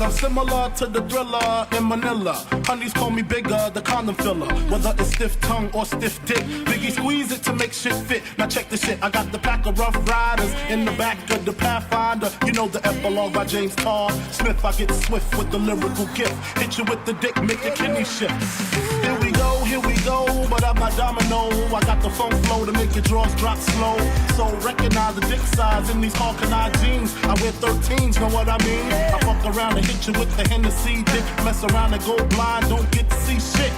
I'm similar to the Thriller in Manila. Honeys call me bigger, the condom filler. Whether it's stiff tongue or stiff dick, Biggie squeeze it to make shit fit. Now check the shit, I got the pack of Rough Riders in the back of the Pathfinder. You know the epilogue by James Todd Smith. I get swift with the lyrical gift. Hit you with the dick, make your kidney shift. Here we go, but I'm not domino. I got the funk flow to make your drawers drop slow. So recognize the dick size in these Hawkeye jeans. I wear 13s, know what I mean? I fuck around and hit you with the Hennessy dick. Mess around and go blind, don't get to see shit.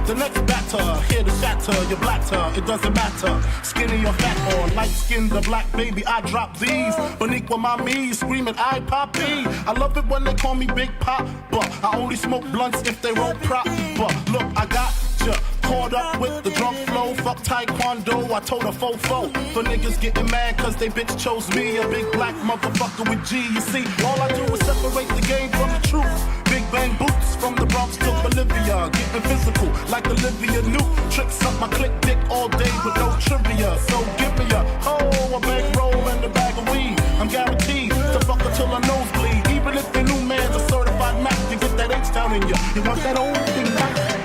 The next batter, here to shatter your blatter, it doesn't matter. Skinny or fat or light skinned or black, baby, I drop these. Beneath with my knees, screaming, I poppy. I love it when they call me Big Pop, but I only smoke blunts if they roll prop. But look, I got ya caught up with the drunk flow. Fuck taekwondo, I told a fofo. For niggas getting mad cause they bitch chose me. A big black motherfucker with G. You see, all I do is separate the game from the truth. Big bang boots from the Bronx to Bolivia. Getting physical like Olivia Newt. Tricks up my click dick all day with no trivia. So give me a bankroll and a bag of weed. I'm guaranteed to fuck until I nosebleed. Even if the new man's a certified Mac, you get that H down in you. You want that old thing back?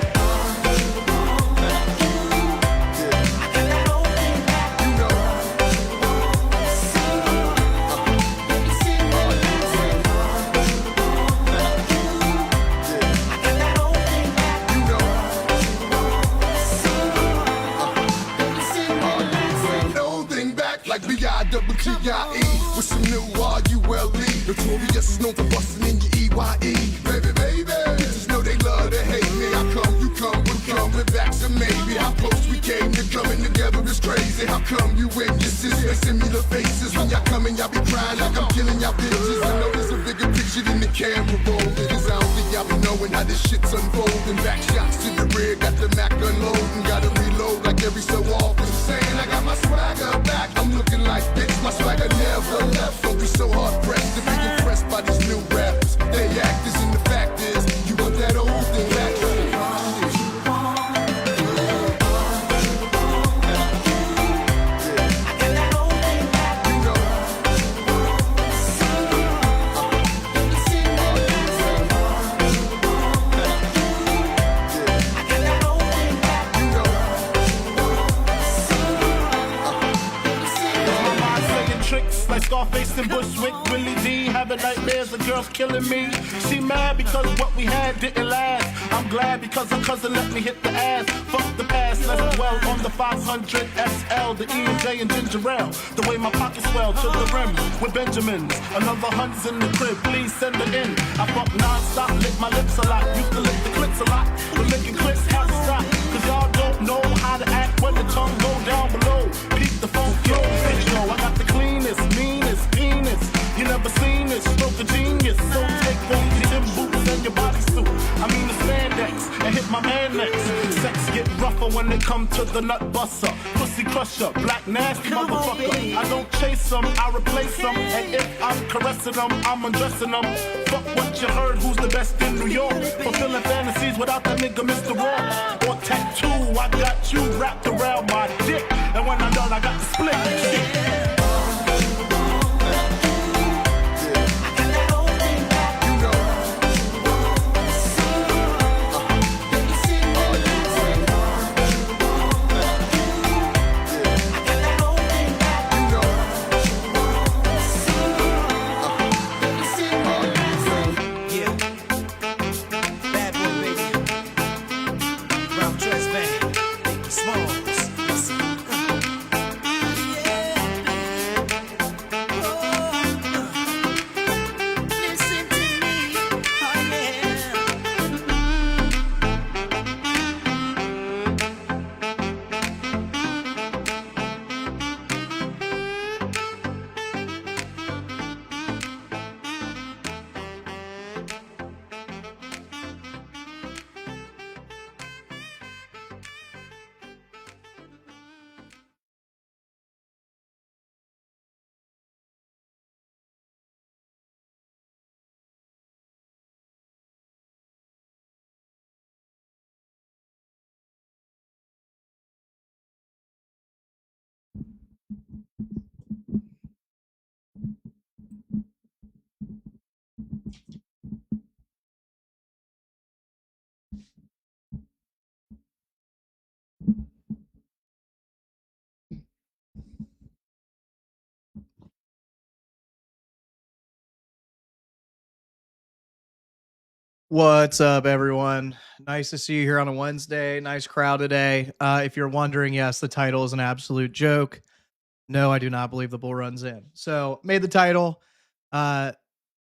B-I-double-T-I-E with some new R-U-L-E. Notorious, known for bustin' in your E-Y-E. Baby, baby, bitches know they love to hate me. How come you come, we're coming back to maybe. How close we came to coming together is crazy. How come you and your sister send me the faces? When y'all coming, y'all be crying like I'm killing y'all bitches. I know there's a bigger picture than the camera roll. Cause I don't think y'all be knowing how this shit's unfolding. Back shots to the rear, got the Mac unloading. Gotta reload like every so often. Saying I got my swagger back. I'm looking like bitch, my swagger never left. Don't be so hard pressed to be impressed by these new rappers. They actors and the fact is, you want that old thing back. Scarface and Bushwick, Willie D, having nightmares of girls killing me. She mad because what we had didn't last. I'm glad because her cousin let me hit the ass. Fuck the past, let's dwell on the 500 SL, the E and J and ginger ale. The way my pockets swell to the rim with Benjamins. Another hund's in the crib, please send it in. I fuck non-stop, lick my lips a lot. Used to lick the clips a lot, but licking clips has to stop. Cause y'all don't know how to act when the tongue go down below. Peep the funk, yo, yo, I got the cleanest, meanest penis. You never seen this, stroke of genius. So take off your gym boots and your bodysuit. I mean the spandex, and hit my man next. Sex get rougher when they come to the nut buster. Pussy crusher, black nasty motherfucker. I don't chase them, I replace them. And if I'm caressing them, I'm undressing them. Fuck what you heard, who's the best in New York? Fulfilling fantasies without that nigga Mr. Raw. Or tattoo, I got you wrapped around my dick. And when I'm done, I got the split shit. What's up, everyone? Nice to see you here on a Wednesday. Nice crowd today. If you're wondering, yes, the title is an absolute joke. No, I do not believe the bull runs in. So, made the title uh,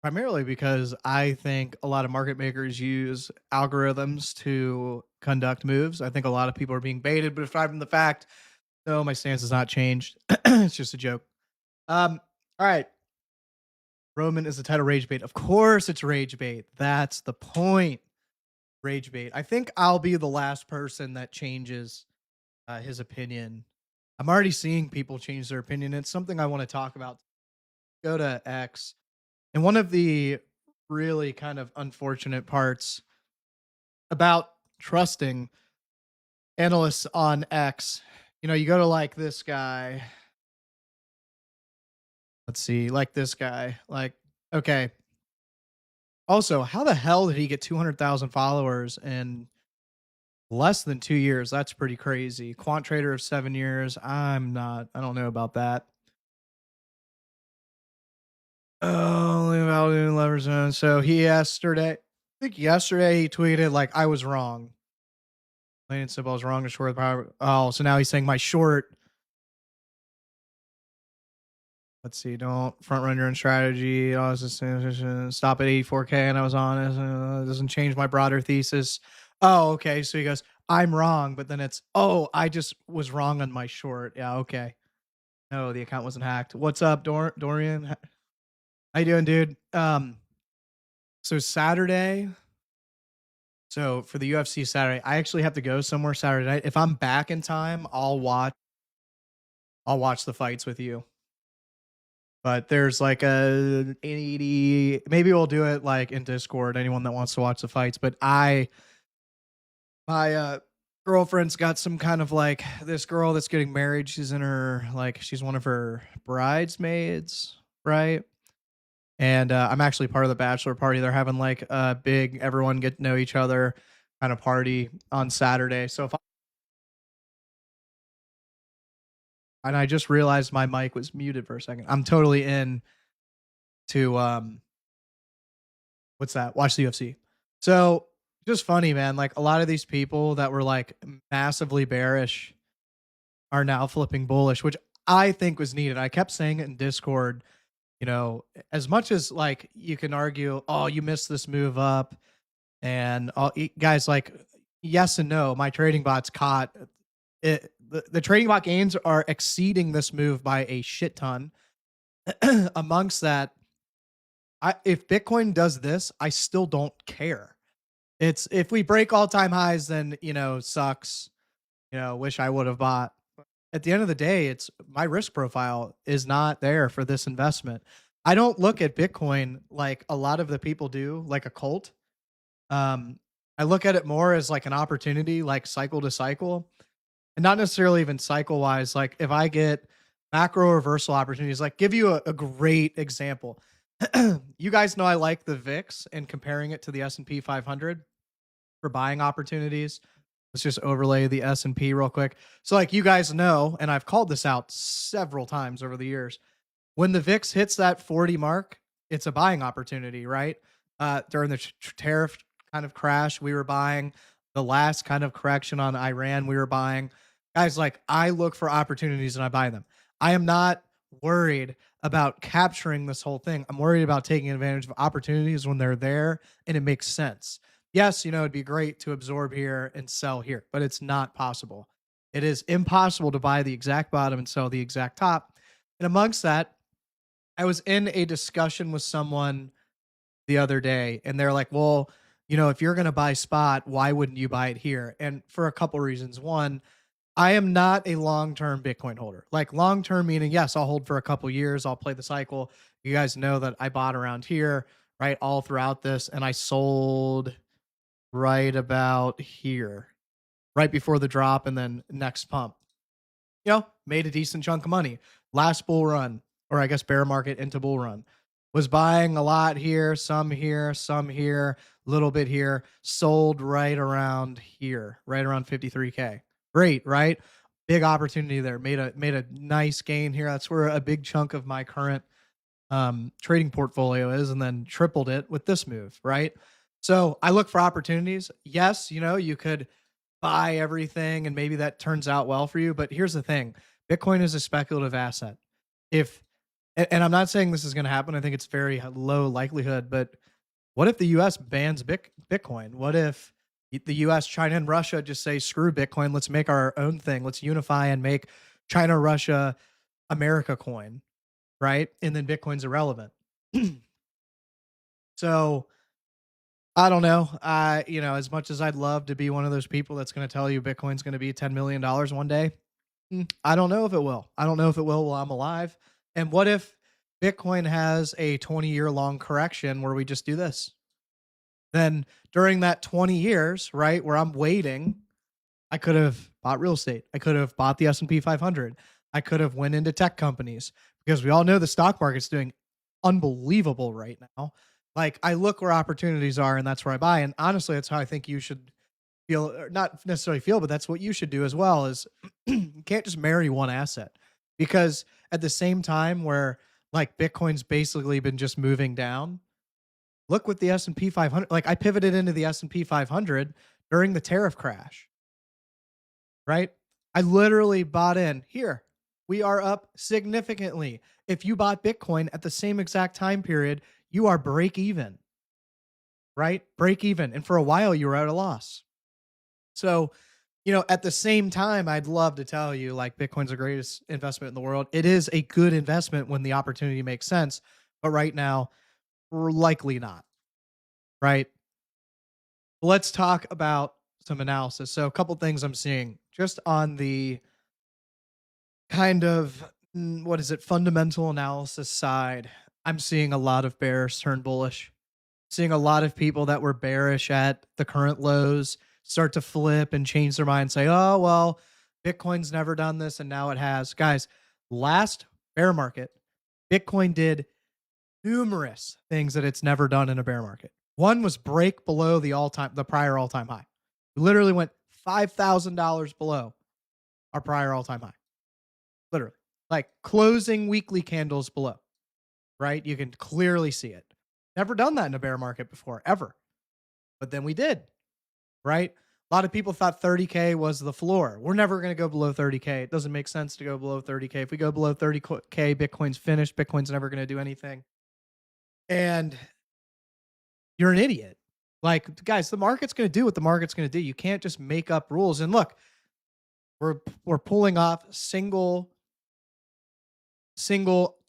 primarily because I think a lot of market makers use algorithms to conduct moves. I think a lot of people are being baited, but aside from the fact, no, my stance has not changed. It's just a joke. All right. Roman is the title rage bait. Of course, it's rage bait. That's the point. Rage bait. I think I'll be the last person that changes his opinion. I'm already seeing people change their opinion. It's something I want to talk about. Go to X. And one of the really kind of unfortunate parts about trusting analysts on X, you go to like this guy. Let's see, like this guy. Like, okay. Also, how the hell did he get 200,000 followers in less than 2 years? That's pretty crazy. Quant trader of 7 years. I don't know about that. Oh, only about 11%. So I think yesterday he tweeted like I was wrong. Plain and simple, I was wrong to short the power. Oh, so now he's saying my short. Let's see, don't front run your own strategy. Oh, stop at 84K, and I was honest. It doesn't change my broader thesis. Oh, okay. So he goes, I'm wrong, but then it's, oh, I just was wrong on my short. Yeah, okay. No, the account wasn't hacked. What's up, Dorian? How you doing, dude? So Saturday. So for the UFC Saturday, I actually have to go somewhere Saturday night. If I'm back in time, I'll watch the fights with you. But there's like a 80, maybe we'll do it like in Discord, anyone that wants to watch the fights. But my girlfriend's got some kind of like this girl that's getting married. She's in her, like, she's one of her bridesmaids, right? And I'm actually part of the bachelor party. They're having like a big, everyone get to know each other kind of party on Saturday. So and I just realized my mic was muted for a second. I'm totally in to what's that? Watch the UFC. So just funny, man. Like a lot of these people that were like massively bearish are now flipping bullish, which I think was needed. I kept saying it in Discord. As much as like you can argue, oh, you missed this move up, and all guys, like, yes and no. My trading bot's caught it. The trading bot gains are exceeding this move by a shit ton. Amongst that, if Bitcoin does this, I still don't care. It's if we break all time highs, then sucks. Wish I would have bought. At the end of the day, it's my risk profile is not there for this investment. I don't look at Bitcoin like a lot of the people do, like a cult. I look at it more as like an opportunity, like cycle to cycle, and not necessarily even cycle wise. Like if I get macro reversal opportunities, like give you a great example. You guys know I like the VIX and comparing it to the S&P 500 for buying opportunities. Let's just overlay the S&P real quick. So like you guys know, and I've called this out several times over the years, when the VIX hits that 40 mark, it's a buying opportunity, right? During the tariff kind of crash, we were buying. The last kind of correction on Iran, we were buying. Guys, like I look for opportunities and I buy them. I am not worried about capturing this whole thing. I'm worried about taking advantage of opportunities when they're there and it makes sense. Yes, it'd be great to absorb here and sell here, but it's not possible. It is impossible to buy the exact bottom and sell the exact top. And amongst that, I was in a discussion with someone the other day, and they're like, well, if you're going to buy spot, why wouldn't you buy it here? And for a couple reasons. One, I am not a long-term Bitcoin holder. Like long-term meaning, yes, I'll hold for a couple years. I'll play the cycle. You guys know that I bought around here, right, all throughout this, and I sold right about here, right before the drop and then next pump. Made a decent chunk of money. Last bull run, or I guess bear market into bull run, was buying a lot here, some here, little bit here, sold right around here, right around 53K. Great, right? Big opportunity there. Made a nice gain here. That's where a big chunk of my current trading portfolio is, and then tripled it with this move, right? So I look for opportunities. Yes, you could buy everything and maybe that turns out well for you. But here's the thing, Bitcoin is a speculative asset. If, and I'm not saying this is going to happen, I think it's very low likelihood, but what if the US bans Bitcoin? What if the US, China, and Russia just say, screw Bitcoin, let's make our own thing, let's unify and make China, Russia, America coin, right? And then Bitcoin's irrelevant. So I don't know. As much as I'd love to be one of those people that's going to tell you Bitcoin's going to be $10 million one day, I don't know if it will. I don't know if it will while I'm alive. And what if Bitcoin has a 20-year long correction where we just do this? Then during that 20 years, right, where I'm waiting, I could have bought real estate. I could have bought the S&P 500. I could have went into tech companies because we all know the stock market's doing unbelievable right now. Like I look where opportunities are and that's where I buy. And honestly, that's how I think you should feel, or not necessarily feel, but that's what you should do as well is you can't just marry one asset because at the same time where like Bitcoin's basically been just moving down, look with the S&P 500. Like I pivoted into the S&P 500 during the tariff crash, right? I literally bought in here. We are up significantly. If you bought Bitcoin at the same exact time period, you are break even, right? Break even. And for a while, you were at a loss. So, at the same time, I'd love to tell you like Bitcoin's the greatest investment in the world. It is a good investment when the opportunity makes sense. But right now, we're likely not, right? Let's talk about some analysis. So, a couple things I'm seeing just on the kind of fundamental analysis side. I'm seeing a lot of bears turn bullish, seeing a lot of people that were bearish at the current lows start to flip and change their mind and say, oh, well, Bitcoin's never done this and now it has. Guys, last bear market, Bitcoin did numerous things that it's never done in a bear market. One was break below the prior all-time high. We literally went $5,000 below our prior all-time high. Literally, like closing weekly candles below, right? You can clearly see it. Never done that in a bear market before, ever. But then we did, right? A lot of people thought 30K was the floor. We're never going to go below 30K. It doesn't make sense to go below 30K. If we go below 30K, Bitcoin's finished. Bitcoin's never going to do anything. And you're an idiot. Like, guys, the market's going to do what the market's going to do. You can't just make up rules. And look, we're pulling off single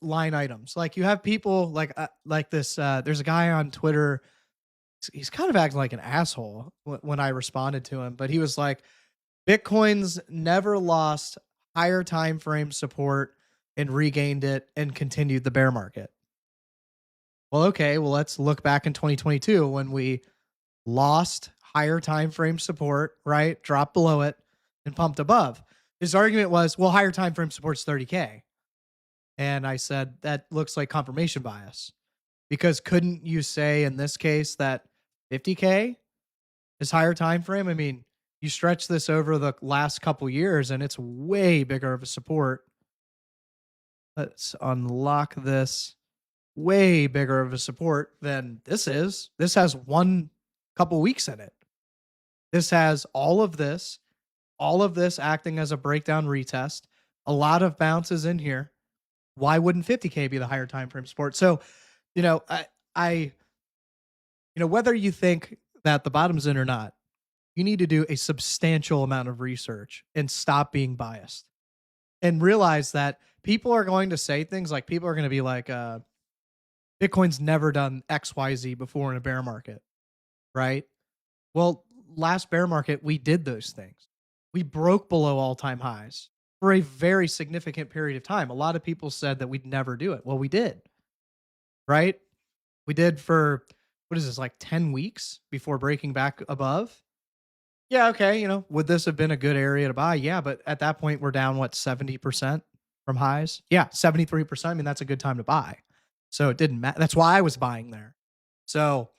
line items. Like you have people like this. There's a guy on Twitter. He's kind of acting like an asshole when I responded to him, but he was like, Bitcoin's never lost higher time frame support and regained it and continued the bear market. Well, okay, well, let's look back in 2022 when we lost higher time frame support, right? Dropped below it and pumped above. His argument was, well, higher time frame support's 30K. And I said, that looks like confirmation bias. Because couldn't you say in this case that 50K is higher time frame? I mean, you stretch this over the last couple years and it's way bigger of a support. Let's unlock this. Way bigger of a support than this is. This has one couple weeks in it. This has all of this acting as a breakdown retest, a lot of bounces in here. Why wouldn't 50K be the higher time frame support? So, whether you think that the bottom's in or not, you need to do a substantial amount of research and stop being biased and realize that people are going to say things like people are going to be like, Bitcoin's never done XYZ before in a bear market, right? Well, last bear market, we did those things. We broke below all-time highs for a very significant period of time. A lot of people said that we'd never do it. Well, we did, right? We did for, what is this, like 10 weeks before breaking back above? Yeah, okay, would this have been a good area to buy? Yeah, but at that point, we're down, 70% from highs? Yeah, 73%. I mean, that's a good time to buy. So it didn't matter. That's why I was buying there. So,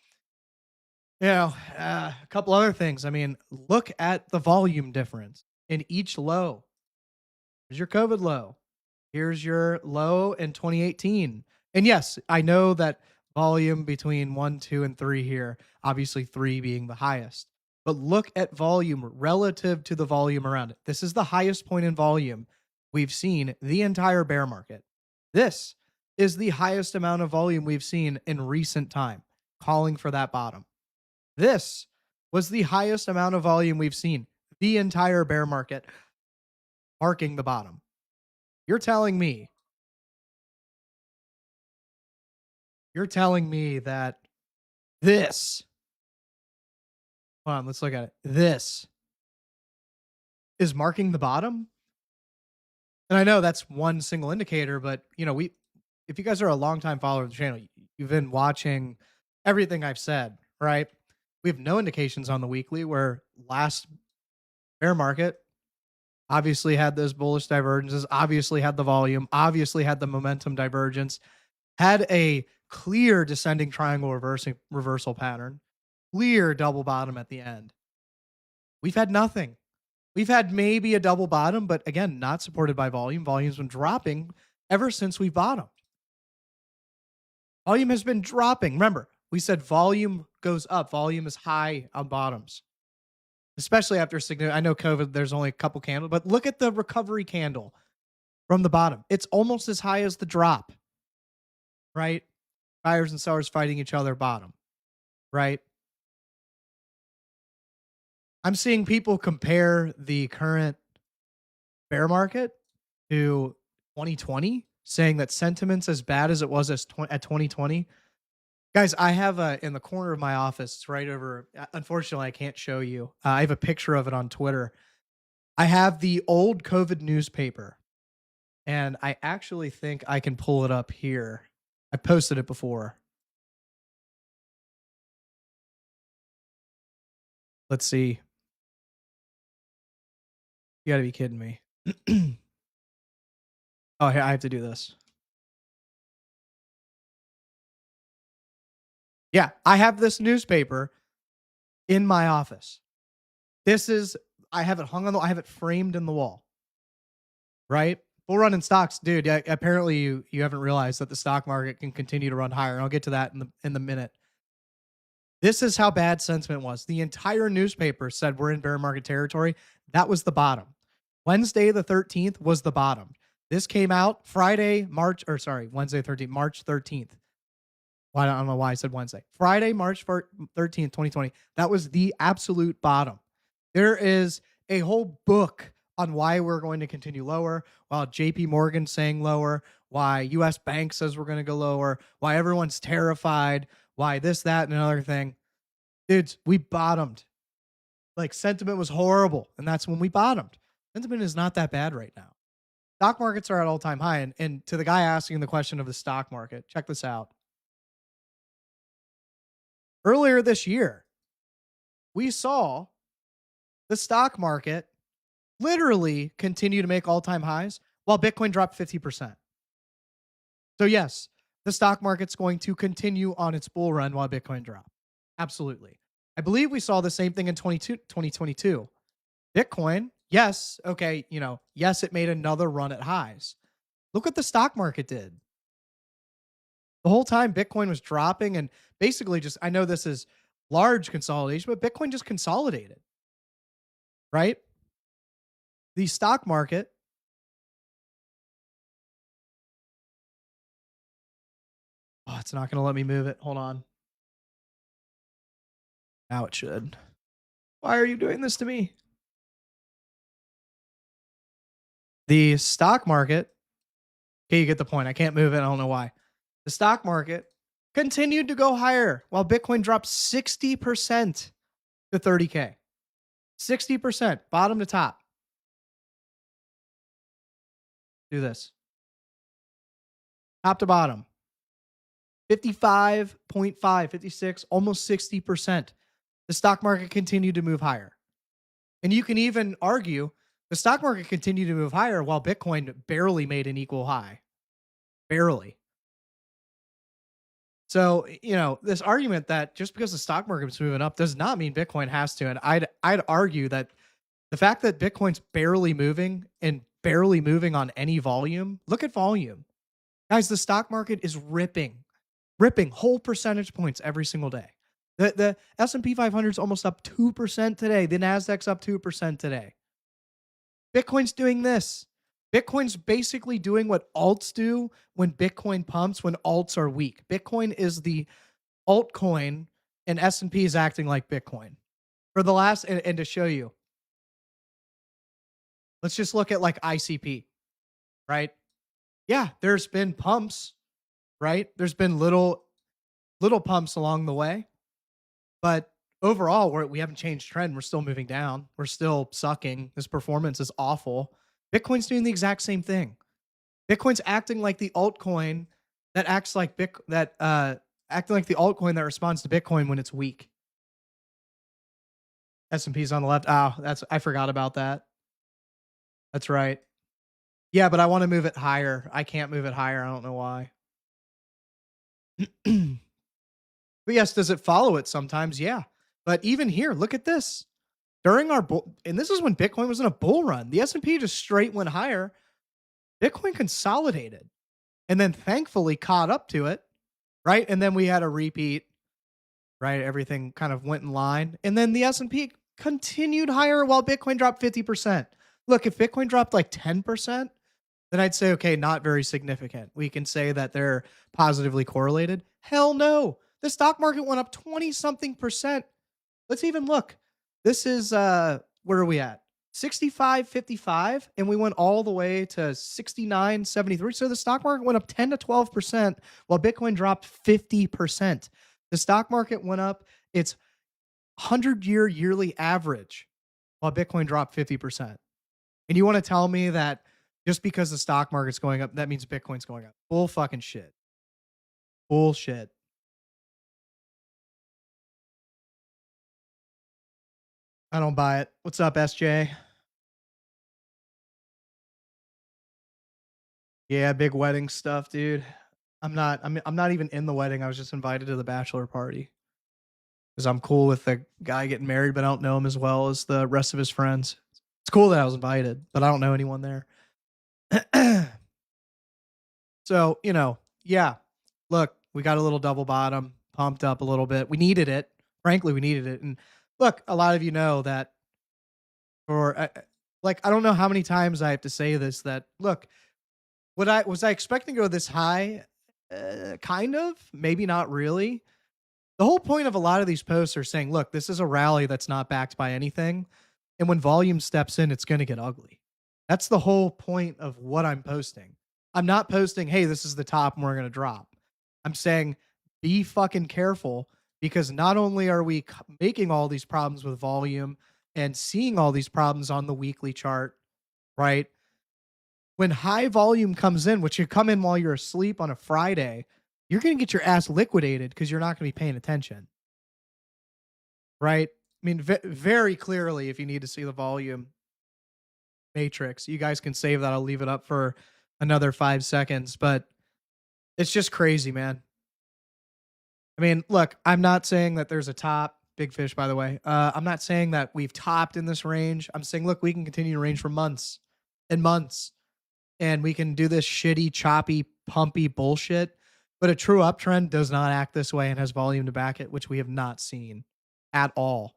a couple other things. I mean, look at the volume difference in each low. Here's your COVID low. Here's your low in 2018. And yes, I know that volume between 1, 2, and 3 here. Obviously, 3 being the highest. But look at volume relative to the volume around it. This is the highest point in volume we've seen the entire bear market. This is the highest amount of volume we've seen in recent time, calling for that bottom. This was the highest amount of volume we've seen the entire bear market, marking the bottom. You're telling me that this, hold on, let's look at it. This is marking the bottom? And I know that's one single indicator, but if you guys are a longtime follower of the channel, you've been watching everything I've said, right? We have no indications on the weekly where last bear market obviously had those bullish divergences, obviously had the volume, obviously had the momentum divergence, had a clear descending triangle reversal pattern, clear double bottom at the end. We've had nothing. We've had maybe a double bottom, but again, not supported by volume. Volume's been dropping ever since we bottomed. Volume has been dropping. Remember, we said volume goes up. Volume is high on bottoms, especially after I know COVID, there's only a couple candles, but look at the recovery candle from the bottom. It's almost as high as the drop, right? Buyers and sellers fighting each other bottom, right? I'm seeing people compare the current bear market to 2020, saying that sentiment's as bad as it was at 2020. Guys, I have in the corner of my office, it's right over. Unfortunately, I can't show you. I have a picture of it on Twitter. I have the old COVID newspaper, and I actually think I can pull it up here. I posted it before. Let's see. You gotta be kidding me. Oh, here, I have to do this. Yeah, I have this newspaper in my office. I have it hung on I have it framed in the wall. Right? Bull run in stocks, dude. Yeah, apparently you haven't realized that the stock market can continue to run higher. And I'll get to that in the minute. This is how bad sentiment was. The entire newspaper said we're in bear market territory. That was the bottom. Wednesday the 13th was the bottom. This came out Wednesday 13th, March 13th. Well, I don't know why I said Wednesday. Friday, March 13th, 2020. That was the absolute bottom. There is a whole book on why we're going to continue lower, while JP Morgan saying lower, why US Bank says we're going to go lower, why everyone's terrified, why this, that, and another thing. Dudes, we bottomed. Like, sentiment was horrible, and that's when we bottomed. Sentiment is not that bad right now. Stock markets are at all-time high, and to the guy asking the question of the stock market, check this out. Earlier this year, we saw the stock market literally continue to make all-time highs while Bitcoin dropped 50%. So yes, the stock market's going to continue on its bull run while Bitcoin drops. Absolutely. I believe we saw the same thing in 2022. Bitcoin, yes, okay, yes, it made another run at highs. Look what the stock market did. The whole time Bitcoin was dropping, and basically I know this is large consolidation, but Bitcoin just consolidated, right? The stock market, oh, it's not going to let me move it. Hold on. Now it should. Why are you doing this to me? The stock market, okay, you get the point. I can't move it. I don't know why. The stock market continued to go higher while Bitcoin dropped 60% to 30K. 60%, bottom to top. Do this. Top to bottom. 55.5, 56, almost 60%. The stock market continued to move higher. And you can even argue the stock market continued to move higher while Bitcoin barely made an equal high. Barely. So, this argument that just because the stock market is moving up does not mean Bitcoin has to. And I'd argue that the fact that Bitcoin's barely moving and barely moving on any volume, look at volume. Guys, the stock market is ripping ripping whole percentage points every single day. The S&P 500 is almost up 2% today. The Nasdaq's up 2% today. Bitcoin's doing this. Bitcoin's basically doing what alts do when Bitcoin pumps, when alts are weak. Bitcoin is the altcoin, and S&P is acting like Bitcoin. For the last, and to show you, let's just look at like ICP, right? Yeah, there's been pumps, right? There's been little pumps along the way, but overall, we haven't changed trend. We're still moving down. We're still sucking. This performance is awful. Bitcoin's doing the exact same thing. Bitcoin's acting like the altcoin that acts like acting like the altcoin that responds to Bitcoin when it's weak. S&P's on the left. Oh, I forgot about that. That's right. Yeah, but I want to move it higher. I can't move it higher. I don't know why. But yes, does it follow it sometimes? Yeah. But even here, look at this. During our bull, and this is when Bitcoin was in a bull run. The S&P just straight went higher. Bitcoin consolidated and then thankfully caught up to it, right? And then we had a repeat, right? Everything kind of went in line. And then the S&P continued higher while Bitcoin dropped 50%. Look, if Bitcoin dropped like 10%, then I'd say, okay, not very significant. We can say that they're positively correlated. Hell no. The stock market went up 20 something percent. Let's even look. This is, where are we at? 65.55, and we went all the way to 69.73. So the stock market went up 10 to 12%, while Bitcoin dropped 50%. The stock market went up its 100-year yearly average, while Bitcoin dropped 50%. And you want to tell me that just because the stock market's going up, that means Bitcoin's going up? Bull fucking shit. Bullshit. I don't buy it. What's up, SJ? Yeah, big wedding stuff, dude. I'm not even in the wedding. I was just invited to the bachelor party because I'm cool with the guy getting married, but I don't know him as well as the rest of his friends. It's cool that I was invited, but I don't know anyone there. So, yeah. Look, we got a little double bottom, pumped up a little bit. We needed it. Frankly, we needed it. And look, a lot of you know that for I don't know how many times I have to say this, that look, was I expecting to go this high? Kind of, maybe not really. The whole point of a lot of these posts are saying, look, this is a rally that's not backed by anything. And when volume steps in, it's going to get ugly. That's the whole point of what I'm posting. I'm not posting, hey, this is the top and we're going to drop. I'm saying be fucking careful, because not only are we making all these problems with volume and seeing all these problems on the weekly chart, right? When high volume comes in, which you come in while you're asleep on a Friday, you're going to get your ass liquidated because you're not going to be paying attention. Right? I mean, very clearly, if you need to see the volume matrix, you guys can save that. I'll leave it up for another 5 seconds, but it's just crazy, man. I mean, look, I'm not saying that there's a top. Big fish, by the way. I'm not saying that we've topped in this range. I'm saying, look, we can continue to range for months and months, and we can do this shitty, choppy, pumpy bullshit. But a true uptrend does not act this way and has volume to back it, which we have not seen at all.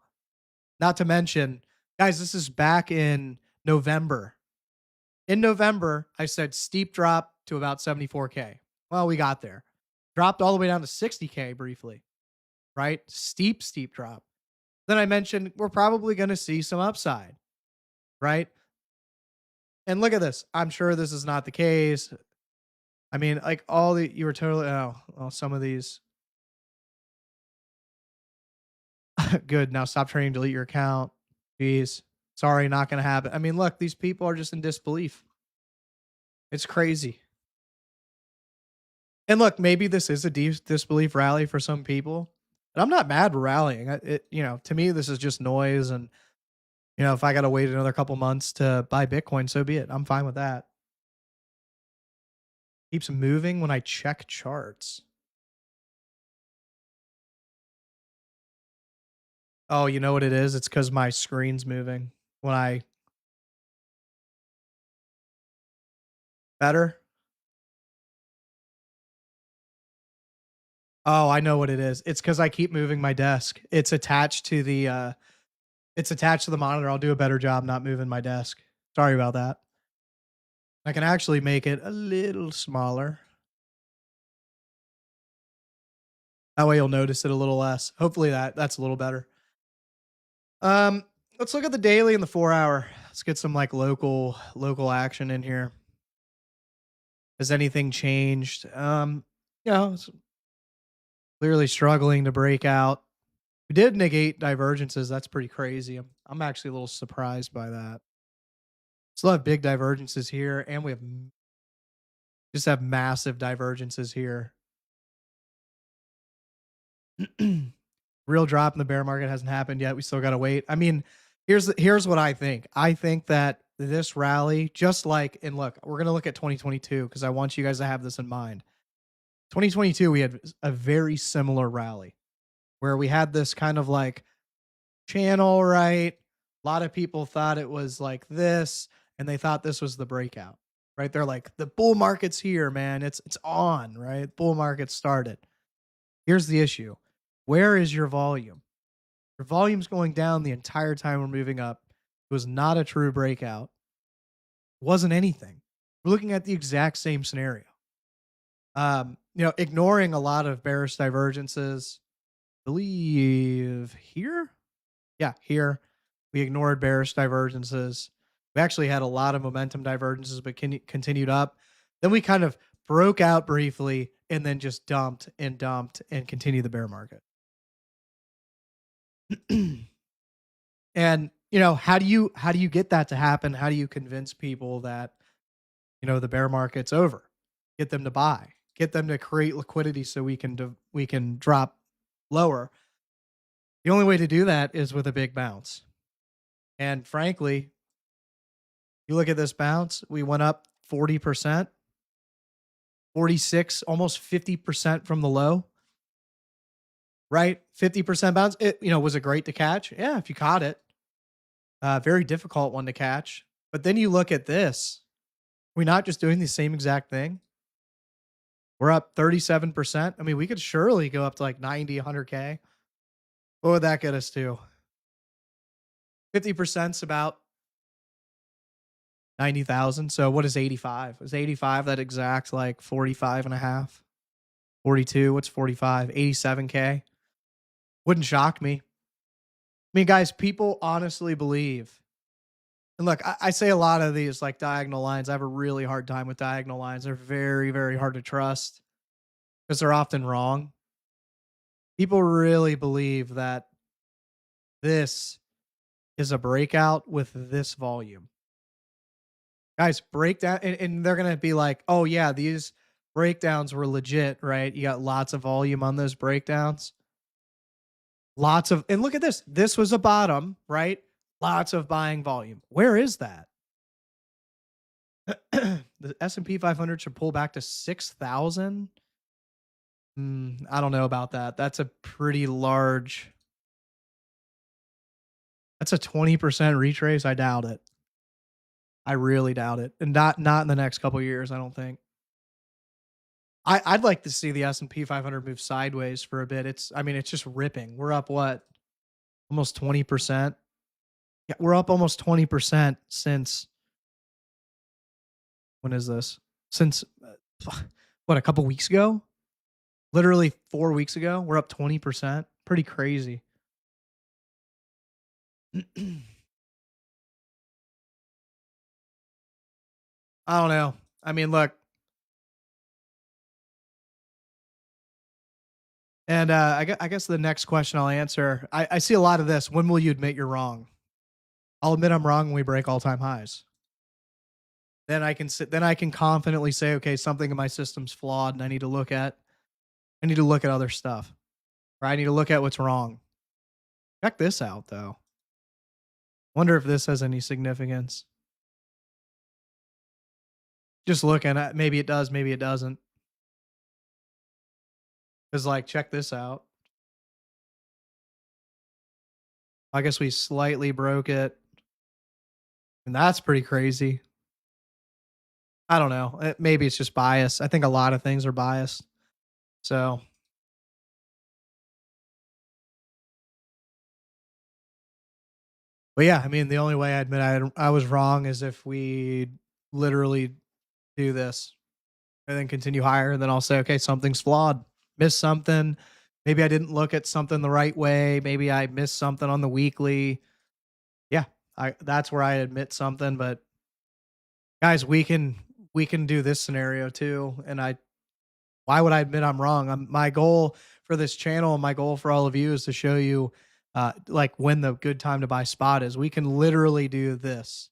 Not to mention, guys, this is back in November. In November, I said steep drop to about 74K. Well, we got there. Dropped all the way down to 60K briefly, right? Steep drop. Then I mentioned we're probably going to see some upside, right? And look at this. I'm sure this is not the case. I mean, like you were totally, some of these. Good. Now stop trading, delete your account. Jeez. Sorry, not going to happen. I mean, look, these people are just in disbelief. It's crazy. And look, maybe this is a disbelief rally for some people, but I'm not mad rallying. To me, this is just noise. And, if I got to wait another couple months to buy Bitcoin, so be it. I'm fine with that. Keeps moving when I check charts. Oh, you know what it is? It's because my screen's moving when I. Better? Oh, I know what it is. It's because I keep moving my desk. It's attached to the monitor. I'll do a better job not moving my desk. Sorry about that. I can actually make it a little smaller. That way you'll notice it a little less. Hopefully that's a little better. Um, let's look at the daily and the 4 hour. Let's get some like local action in here. Has anything changed? It's clearly struggling to break out. We did negate divergences. That's pretty crazy. I'm actually a little surprised by that. Still have big divergences here, and we just have massive divergences here. Real drop in the bear market hasn't happened yet. We still got to wait. I mean, here's what I think. I think that this rally, just like, and look, we're gonna look at 2022 because I want you guys to have this in mind. 2022, we had a very similar rally where we had this kind of like channel, right? A lot of people thought it was like this, and they thought this was the breakout, right? They're like, the bull market's here, man. It's on, right? Bull market started. Here's the issue. Where is your volume? Your volume's going down the entire time we're moving up. It was not a true breakout. It wasn't anything. We're looking at the exact same scenario. Ignoring a lot of bearish divergences. I believe here. Yeah, here. We ignored bearish divergences. We actually had a lot of momentum divergences, but continued up. Then we kind of broke out briefly and then just dumped and continued the bear market. And how do you get that to happen? How do you convince people that the bear market's over? Get them to buy. Get them to create liquidity so we can drop lower. The only way to do that is with a big bounce. And frankly, you look at this bounce, we went up 40%, 46, almost 50% from the low. Right? 50% bounce. Was it great to catch? Yeah, if you caught it. Very difficult one to catch. But then you look at this. We're not just doing the same exact thing. We're up 37%. I mean, we could surely go up to like 90, 100K. What would that get us to? 50% is about 90,000. So what is 85? Is 85 that exact like 45 and a half? 42, what's 45? 87K. Wouldn't shock me. I mean, guys, people honestly believe. And look, I say a lot of these like diagonal lines. I have a really hard time with diagonal lines. They're very, very hard to trust because they're often wrong. People really believe that this is a breakout with this volume. Guys, breakdown, and they're going to be like, oh, yeah, these breakdowns were legit, right? You got lots of volume on those breakdowns. And look at this. This was a bottom, right? Lots of buying volume. Where is that? The S&P 500 should pull back to 6,000. I don't know about that. That's a pretty large. That's a 20% retrace. I doubt it. I really doubt it. And not in the next couple of years, I don't think. I'd like to see the S&P 500 move sideways for a bit. It's just ripping. We're up what? Almost 20%. Yeah, we're up almost 20% since when is this? Since what, a couple weeks ago? Literally 4 weeks ago, we're up 20%. Pretty crazy. I don't know. I mean, look. And I guess the next question I'll answer, I see a lot of this. When will you admit you're wrong? I'll admit I'm wrong when we break all-time highs. Then I can confidently say, okay, something in my system's flawed and I need to look at other stuff. Or I need to look at what's wrong. Check this out though. Wonder if this has any significance. Just looking at, maybe it does, maybe it doesn't. Cause like, check this out. I guess we slightly broke it. And that's pretty crazy. I don't know. Maybe it's just bias. I think a lot of things are biased. So But yeah, I mean, the only way I admit I was wrong is if we literally do this and then continue higher, and then I'll say, okay, something's flawed, missed something. Maybe I didn't look at something the right way. Maybe I missed something on the weekly. Yeah, I that's where I admit something. But guys, we can do this scenario too. And I why would I admit I'm wrong? My goal for this channel and my goal for all of you is to show you like when the good time to buy spot is. We can literally do this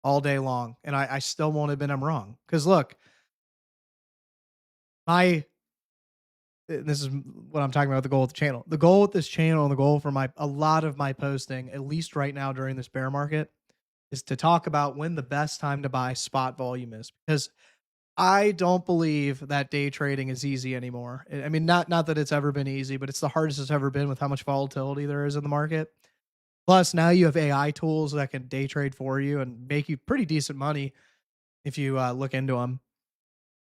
all day long, and I still won't admit I'm wrong. Because look, my this is what I'm talking about. The goal with the channel, the goal with this channel, and the goal for my a lot of my posting, at least right now during this bear market, is to talk about when the best time to buy spot volume is. Because I don't believe that day trading is easy anymore. I mean, not that it's ever been easy, but it's the hardest it's ever been with how much volatility there is in the market. Plus, now you have AI tools that can day trade for you and make you pretty decent money if you look into them.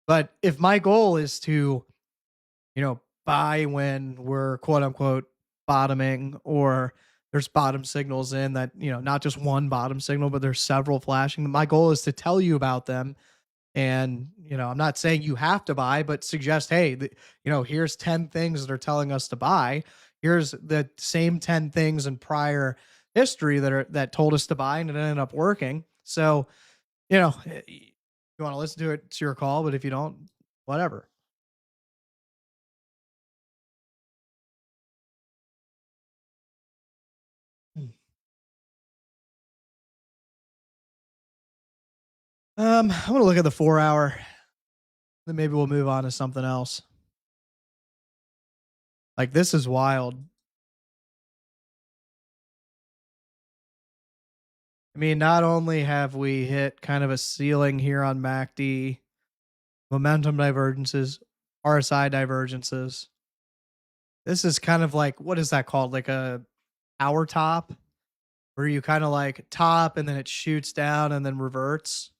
But if my goal is to, buy when we're quote unquote bottoming, or there's bottom signals in that, not just one bottom signal, but there's several flashing. My goal is to tell you about them. And, I'm not saying you have to buy, but suggest, hey, here's 10 things that are telling us to buy. Here's the same 10 things in prior history that told us to buy, and it ended up working. So, you want to listen to it, it's your call. But if you don't, whatever. Hmm. I'm gonna look at the 4 hour. Then maybe we'll move on to something else. Like this is wild. I mean, not only have we hit kind of a ceiling here on MACD, momentum divergences, RSI divergences. This is kind of like, what is that called? Like a hour top, where you kind of like top and then it shoots down and then reverts.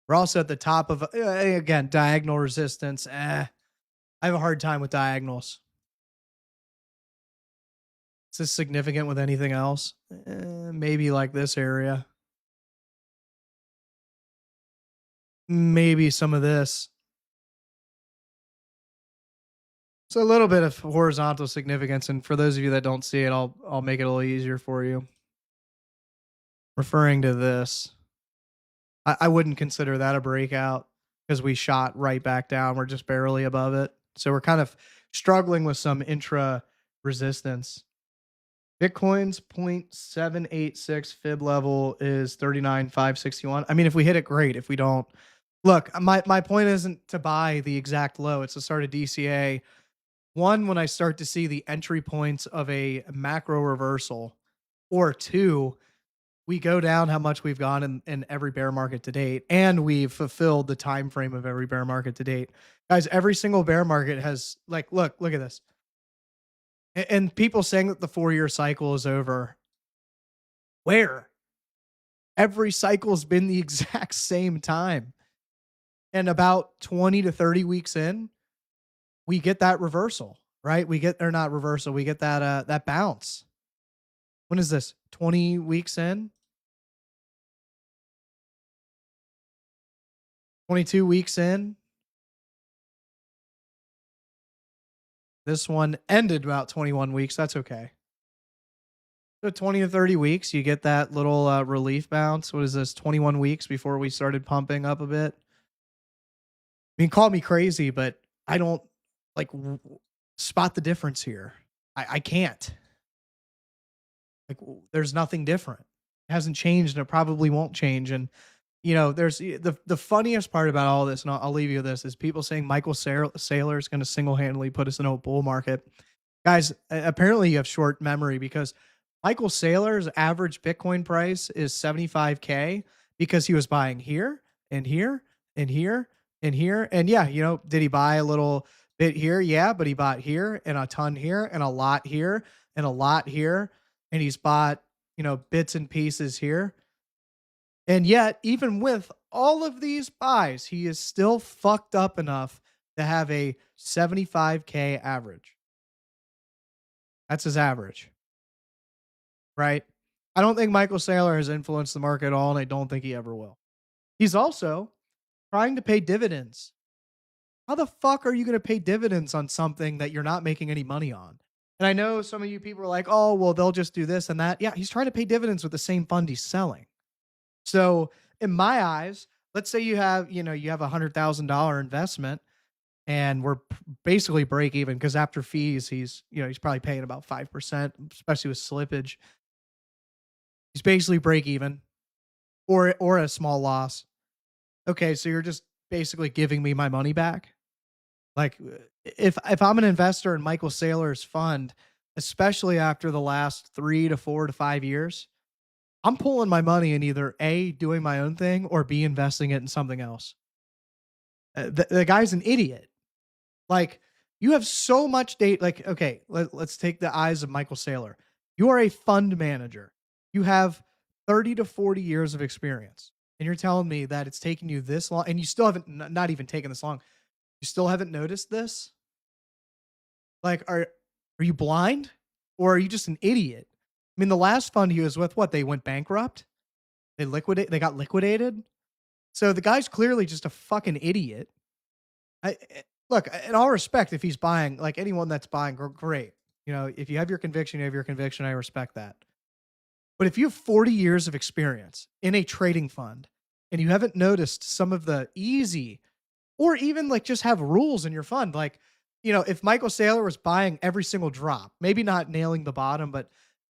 We're also at the top of again diagonal resistance. I have a hard time with diagonals. Is this significant with anything else? Maybe like this area. Maybe some of this. So a little bit of horizontal significance, and for those of you that don't see it, I'll make it a little easier for you. Referring to this, I wouldn't consider that a breakout because we shot right back down. We're just barely above it. So we're kind of struggling with some intra resistance. Bitcoin's 0.786 fib level is 39,561. I mean, if we hit it, great. If we don't, look, my point isn't to buy the exact low, it's to start a DCA. One, when I start to see the entry points of a macro reversal, or two, we go down how much we've gone in every bear market to date, and we've fulfilled the time frame of every bear market to date. Guys, every single bear market has, like, look at this. And people saying that the 4 year cycle is over. Where? Every cycle's been the exact same time. And about 20 to 30 weeks in, we get that reversal, right? We get, or not reversal, we get that bounce. When is this? 20 weeks in? 22 weeks in. This one ended about 21 weeks. That's okay. So 20 to 30 weeks, you get that little relief bounce. What is this? 21 weeks before we started pumping up a bit. I mean, call me crazy, but I don't like spot the difference here. I can't. Like, there's nothing different. It hasn't changed, and it probably won't change. And there's the funniest part about all this, and I'll leave you with this, is people saying Michael Saylor is going to single handedly put us in a bull market. Guys, apparently you have short memory, because Michael Saylor's average Bitcoin price is 75K because he was buying here and here and here and here. And yeah, did he buy a little bit here? Yeah, but he bought here and a ton here and a lot here and a lot here. And he's bought, bits and pieces here. And yet, even with all of these buys, he is still fucked up enough to have a 75K average. That's his average, right? I don't think Michael Saylor has influenced the market at all, and I don't think he ever will. He's also trying to pay dividends. How the fuck are you going to pay dividends on something that you're not making any money on? And I know some of you people are like, oh, well, they'll just do this and that. Yeah, he's trying to pay dividends with the same fund he's selling. So in my eyes, let's say you have $100,000 investment and we're basically break even because after fees, he's probably paying about 5%, especially with slippage. He's basically break even or a small loss. Okay, so you're just basically giving me my money back. Like if I'm an investor in Michael Saylor's fund, especially after the last 3 to 4 to 5 years, I'm pulling my money and either A, doing my own thing or B, investing it in something else. The guy's an idiot. Like, you have so much data. Like, okay, let's take the eyes of Michael Saylor. You are a fund manager. You have 30 to 40 years of experience. And you're telling me that it's taken you this long and you still haven't, not even taken this long. You still haven't noticed this? Like, are you blind or are you just an idiot? I mean, the last fund he was with, what? They went bankrupt. They got liquidated. So the guy's clearly just a fucking idiot. Look, in all respect, if he's buying, like anyone that's buying, great. You know, if you have your conviction, you have your conviction. I respect that. But if you have 40 years of experience in a trading fund and you haven't noticed some of the easy or even like just have rules in your fund, like, if Michael Saylor was buying every single drop, maybe not nailing the bottom, but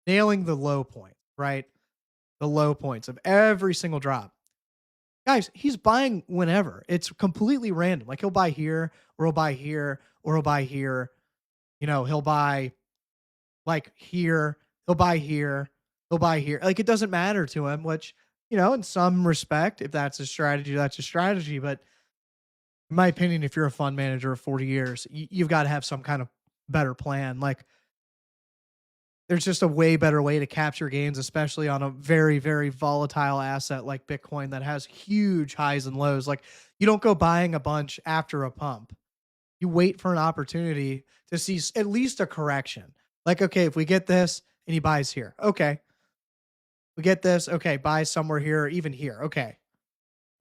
nailing the low point, right? The low points of every single drop. Guys, he's buying whenever. It's completely random. Like he'll buy here, or he'll buy here, or he'll buy here. He'll buy like here, he'll buy here, he'll buy here. Like it doesn't matter to him, which, in some respect, if that's a strategy, that's a strategy. But in my opinion, if you're a fund manager of 40 years, you've got to have some kind of better plan. Like there's just a way better way to capture gains, especially on a very, very volatile asset like Bitcoin that has huge highs and lows. Like you don't go buying a bunch after a pump. You wait for an opportunity to see at least a correction. Like, okay, if we get this and he buys here, okay. We get this, okay, buy somewhere here or even here, okay.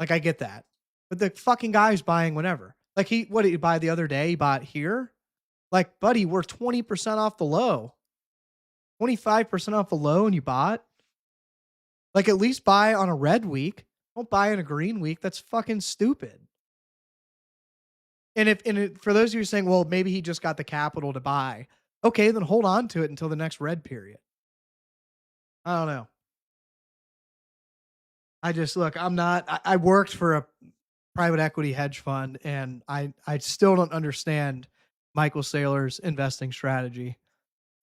Like I get that. But the fucking guy's buying whenever. Like what did he buy the other day? He bought here? Like, buddy, we're 20% off the low. 25% off the low and you bought? Like at least buy on a red week. Don't buy in a green week. That's fucking stupid. And for those of you saying, well, maybe he just got the capital to buy. Okay, then hold on to it until the next red period. I don't know. I worked for a private equity hedge fund and I still don't understand Michael Saylor's investing strategy.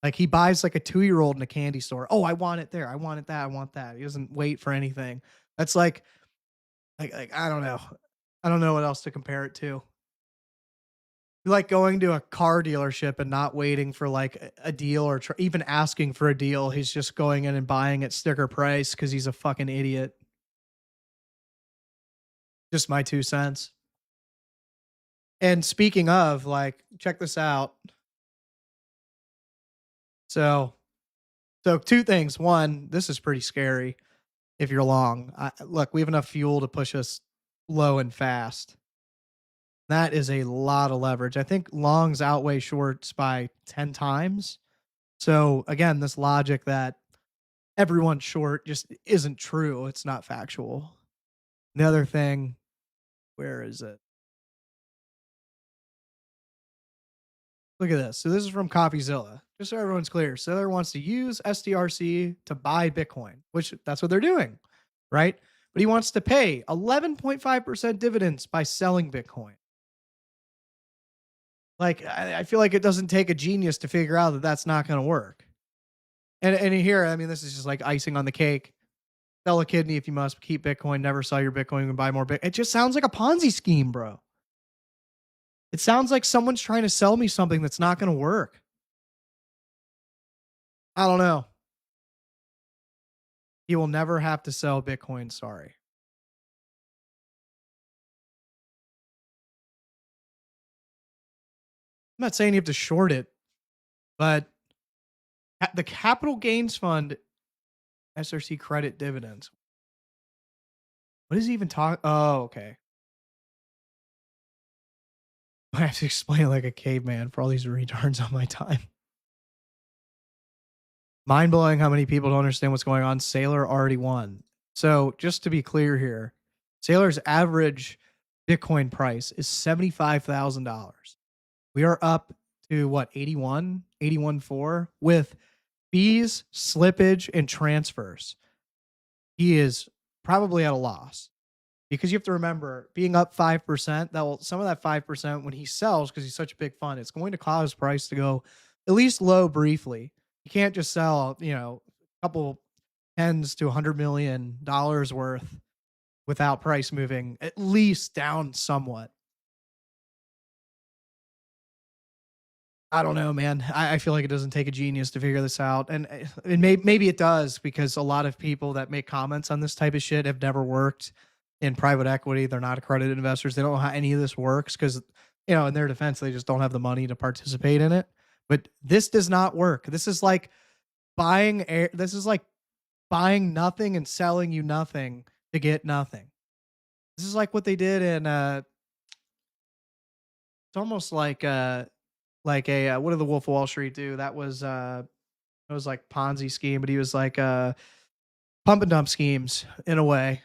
Like he buys like a 2-year-old in a candy store. Oh, I want it there. I want it that. I want that. He doesn't wait for anything. That's like I don't know. I don't know what else to compare it to. Like going to a car dealership and not waiting for like a deal or even asking for a deal. He's just going in and buying at sticker price because he's a fucking idiot. Just my 2 cents. And speaking of, like, check this out. So 2 things. One, this is pretty scary if you're long. Look, we have enough fuel to push us low and fast. That is a lot of leverage. I think longs outweigh shorts by 10 times. So again, this logic that everyone's short just isn't true. It's not factual. The other thing, where is it? Look at this. So this is from CopyZilla. Just so everyone's clear. Saylor wants to use STRC to buy Bitcoin, which that's what they're doing, right? But he wants to pay 11.5% dividends by selling Bitcoin. Like, I feel like it doesn't take a genius to figure out that that's not going to work. And here, I mean, this is just like icing on the cake. Sell a kidney if you must. Keep Bitcoin. Never sell your Bitcoin and buy more Bitcoin. It just sounds like a Ponzi scheme, bro. It sounds like someone's trying to sell me something that's not going to work. I don't know. You will never have to sell Bitcoin. Sorry. I'm not saying you have to short it, but the capital gains fund SRC credit dividends. What is he even talking? Oh, okay. I have to explain like a caveman for all these retards on my time. Mind blowing how many people don't understand what's going on. Saylor already won. So just to be clear here, Saylor's average Bitcoin price is $75,000. We are up to what, 81, 81.4 with fees, slippage, and transfers. He is probably at a loss because you have to remember being up 5%, that will some of that 5% when he sells, because he's such a big fund, it's going to cause price to go at least low briefly. You can't just sell, a couple tens to $100 million worth without price moving at least down somewhat. I don't know, man. I feel like it doesn't take a genius to figure this out, and maybe it does because a lot of people that make comments on this type of shit have never worked in private equity. They're not accredited investors. They don't know how any of this works because, in their defense, they just don't have the money to participate in it. But this does not work. This is like buying air. This is like buying nothing and selling you nothing to get nothing. This is like what they did in. It's almost like a what did the Wolf of Wall Street do? That was it was like Ponzi scheme, but he was like pump and dump schemes in a way.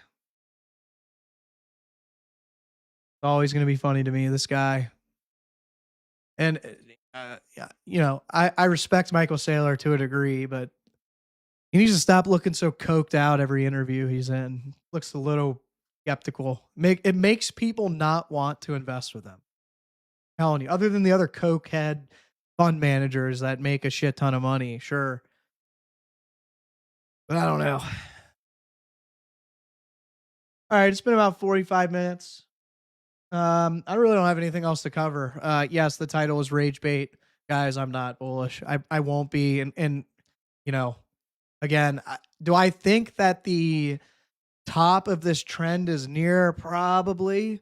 It's always going to be funny to me, this guy. And yeah, I respect Michael Saylor to a degree, but he needs to stop looking so coked out every interview he's in. Looks a little skeptical. It makes people not want to invest with him. Telling you, other than the other cokehead fund managers that make a shit ton of money, sure, but I don't know. All right, it's been about 45 minutes. I really don't have anything else to cover. Yes, the title is Rage Bait, guys. I'm not bullish. I won't be. And again, do I think that the top of this trend is near? Probably.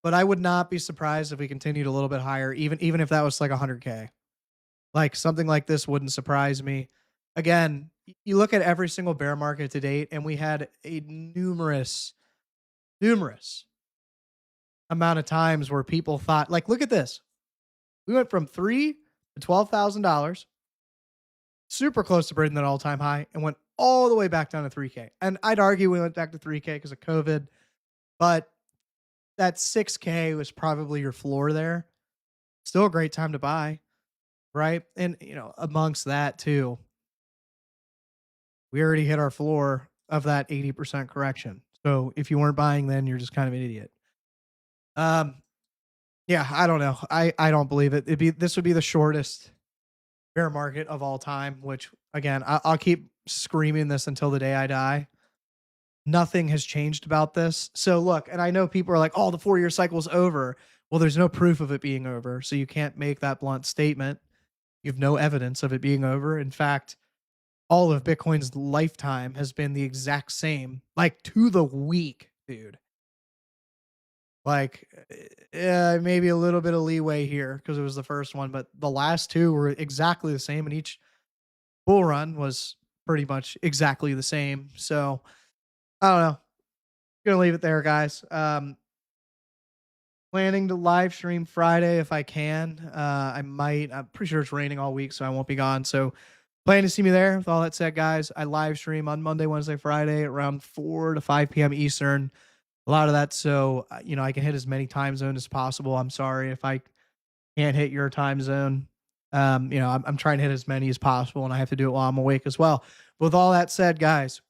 But I would not be surprised if we continued a little bit higher, even if that was like 100K. Like something like this wouldn't surprise me. Again, you look at every single bear market to date, and we had a numerous amount of times where people thought, like, look at this. We went from $3,000 to $12,000, super close to breaking that all-time high, and went all the way back down to 3K. And I'd argue we went back to 3K because of COVID, but that 6K was probably your floor there. Still a great time to buy, right? And, amongst that too, we already hit our floor of that 80% correction. So if you weren't buying then, you're just kind of an idiot. Yeah, I don't know. I don't believe it. This would be the shortest bear market of all time, which again, I'll keep screaming this until the day I die. Nothing has changed about this. So look, and I know people are like, oh, the 4-year cycle is over. Well, there's no proof of it being over. So you can't make that blunt statement. You have no evidence of it being over. In fact, all of Bitcoin's lifetime has been the exact same, like to the week, dude. Like, maybe a little bit of leeway here because it was the first one, but the last two were exactly the same, and each bull run was pretty much exactly the same. So I don't know. Gonna leave it there, guys. Planning to live stream Friday if I can. I might. I'm pretty sure it's raining all week, so I won't be gone. So plan to see me there. With all that said, guys, I live stream on Monday, Wednesday, Friday around 4 to 5 p.m. Eastern. A lot of that, so I can hit as many time zones as possible. I'm sorry if I can't hit your time zone. I'm trying to hit as many as possible, and I have to do it while I'm awake as well. With all that said, guys,